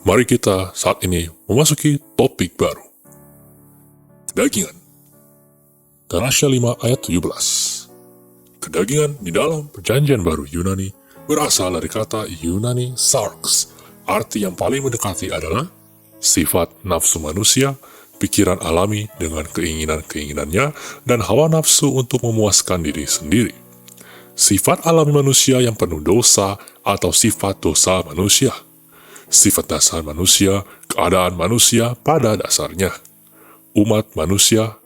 Mari kita saat ini memasuki topik baru. Kedagingan. Galasya 5 ayat 17. Kedagingan di dalam perjanjian baru Yunani berasal dari kata Yunani sarx. Arti yang paling mendekati adalah sifat nafsu manusia, pikiran alami dengan keinginan-keinginannya, dan hawa nafsu untuk memuaskan diri sendiri. Sifat alami manusia yang penuh dosa atau sifat dosa manusia. Sifat dasar manusia, keadaan manusia pada dasarnya. Umat manusia,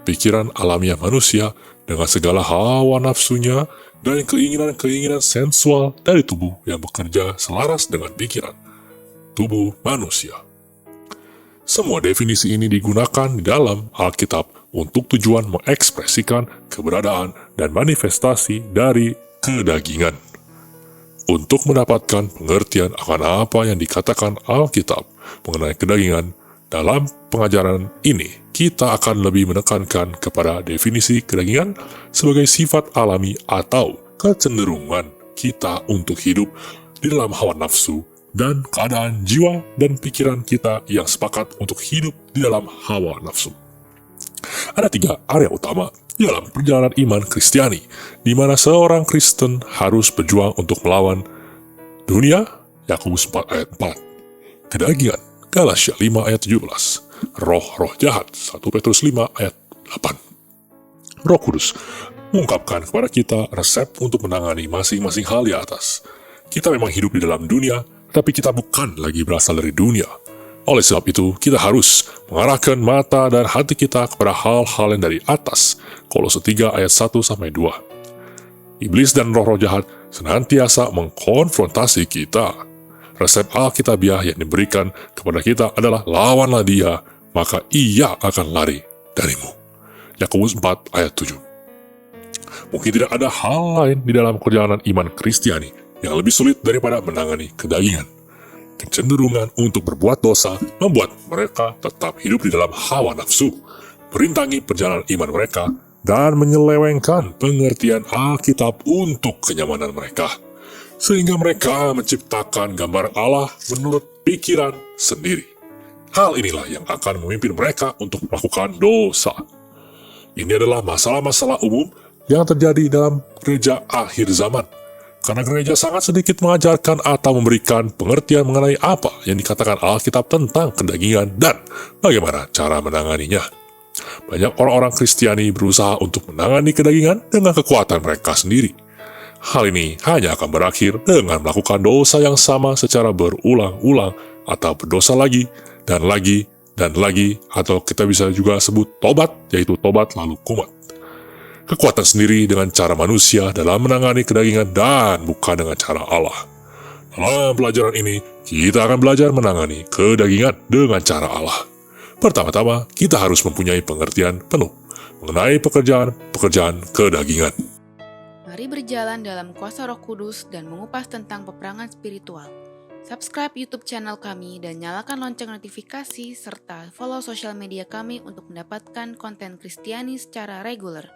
pikiran alamiah manusia dengan segala hawa nafsunya dan keinginan-keinginan sensual dari tubuh yang bekerja selaras dengan pikiran tubuh manusia. Semua definisi ini digunakan di dalam Alkitab untuk tujuan mengekspresikan keberadaan dan manifestasi dari kedagingan. Untuk mendapatkan pengertian akan apa yang dikatakan Alkitab mengenai kedagingan, dalam pengajaran ini kita akan lebih menekankan kepada definisi kedagingan sebagai sifat alami atau kecenderungan kita untuk hidup di dalam hawa nafsu dan keadaan jiwa dan pikiran kita yang sepakat untuk hidup di dalam hawa nafsu. Ada 3 area utama dalam perjalanan iman Kristiani, di mana seorang Kristen harus berjuang untuk melawan dunia, Yakobus 4 ayat 4, kedagingan, Galasya 5 ayat 17, roh-roh jahat, 1 Petrus 5 ayat 8. Roh Kudus mengungkapkan kepada kita resep untuk menangani masing-masing hal di atas. Kita memang hidup di dalam dunia, tapi kita bukan lagi berasal dari dunia. Oleh sebab itu, kita harus mengarahkan mata dan hati kita kepada hal-hal yang dari atas. Kolose 3 ayat 1-2. Iblis dan roh-roh jahat senantiasa mengkonfrontasi kita. Resep Alkitabiah yang diberikan kepada kita adalah lawanlah dia, maka ia akan lari darimu. Yakobus 4 ayat 7. Mungkin tidak ada hal lain di dalam perjalanan iman Kristiani yang lebih sulit daripada menangani kedagingan. Kecenderungan untuk berbuat dosa membuat mereka tetap hidup di dalam hawa nafsu, merintangi perjalanan iman mereka, dan menyelewengkan pengertian Alkitab untuk kenyamanan mereka, sehingga mereka menciptakan gambar Allah menurut pikiran sendiri. Hal inilah yang akan memimpin mereka untuk melakukan dosa. Ini adalah masalah-masalah umum yang terjadi dalam gereja akhir zaman, karena gereja sangat sedikit mengajarkan atau memberikan pengertian mengenai apa yang dikatakan Alkitab tentang kedagingan dan bagaimana cara menanganinya. Banyak orang-orang Kristiani berusaha untuk menangani kedagingan dengan kekuatan mereka sendiri. Hal ini hanya akan berakhir dengan melakukan dosa yang sama secara berulang-ulang, atau berdosa lagi, dan lagi, dan lagi, atau kita bisa juga sebut tobat, yaitu tobat lalu kumat. Kekuatan sendiri dengan cara manusia dalam menangani kedagingan dan bukan dengan cara Allah. Dalam pelajaran ini, kita akan belajar menangani kedagingan dengan cara Allah. Pertama-tama, kita harus mempunyai pengertian penuh mengenai pekerjaan kedagingan. Mari berjalan dalam kuasa Roh Kudus dan mengupas tentang peperangan spiritual. Subscribe YouTube channel kami dan nyalakan lonceng notifikasi serta follow sosial media kami untuk mendapatkan konten Kristiani secara reguler.